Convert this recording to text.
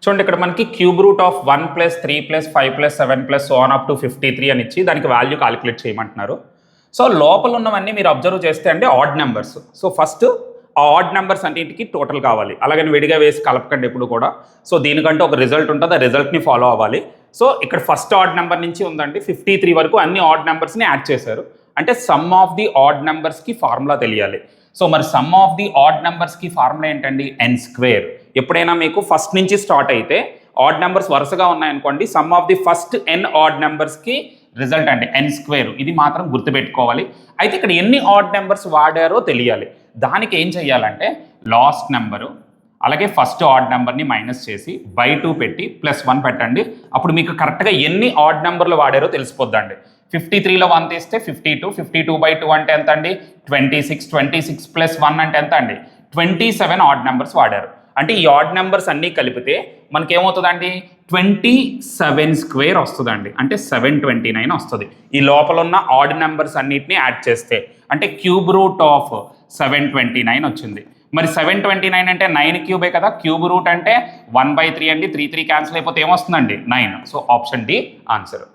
చూడండి ఇక్కడ మనకి cube root of 1 + 3 + 5 + 7 + so on up to 53 అని ఇచ్చి దానికి వాల్యూ కాలిక్యులేట్ చేయమంటున్నారు. సో లోపల ఉన్నవన్నీ మీరు అబ్జర్వ్ చేస్తే అండి ఆడ్ నెంబర్స్. సో ఫస్ట్ ఆ ఆడ్ నెంబర్స్ అన్నింటికి టోటల్ కావాలి, అలాగని విడిగా వేసి కలపకండి ఎప్పుడు కూడా. సో దీనికంటే ఒక రిజల్ట్ ఉంటుంది, ఆ రిజల్ట్ని ఫాలో అవ్వాలి. సో ఇక్కడ ఫస్ట్ ఆడ్ నెంబర్ నుంచి ఉందండి 53 వరకు అన్ని ఆడ్ నెంబర్స్ని యాడ్ చేశారు. అంటే సమ్ ఆఫ్ ది ఆడ్ నెంబర్స్కి ఫార్ములా తెలియాలి. సో మరి సమ్ ఆఫ్ ది ఆడ్ నెంబర్స్కి ఫార్ములా ఏంటండి? n². ఎప్పుడైనా మీకు ఫస్ట్ నుంచి స్టార్ట్ అయితే ఆడ్ నెంబర్స్ వరుసగా ఉన్నాయనుకోండి, sum of the first n odd నెంబర్స్కి రిజల్ట్ అంటే n². ఇది మాత్రం గుర్తుపెట్టుకోవాలి. అయితే ఇక్కడ ఎన్ని ఆడ్ నెంబర్స్ వాడారో తెలియాలి. దానికి ఏం చేయాలంటే లాస్ట్ నెంబరు అలాగే ఫస్ట్ ఆడ్ నెంబర్ని మైనస్ చేసి /2 పెట్టి +1 పెట్టండి. అప్పుడు మీకు కరెక్ట్గా ఎన్ని ఆడ్ నెంబర్లు వాడారో తెలిసిపోద్దండి. 53లో 1 తీస్తే 52, 52/2 అంటే ఎంత అండి? 26, 26 + 1 అంటే ఎంత అండి? 27 ఆడ్ నెంబర్స్ వాడారు. అంటే ఈ ఆడ్ నెంబర్స్ అన్నీ కలిపితే మనకేమవుతుందండి? 27² వస్తుందండి. అంటే 729 వస్తుంది. ఈ లోపల ఉన్న ఆడ్ నెంబర్స్ అన్నిటిని యాడ్ చేస్తే అంటే క్యూబ్ రూట్ ఆఫ్ 729 వచ్చింది. మరి 729 అంటే 9³ కదా, క్యూబ్ రూట్ అంటే 1/3 అండి. 3 క్యాన్సిల్ అయిపోతే ఏమొస్తుందండి? 9. So option D answer.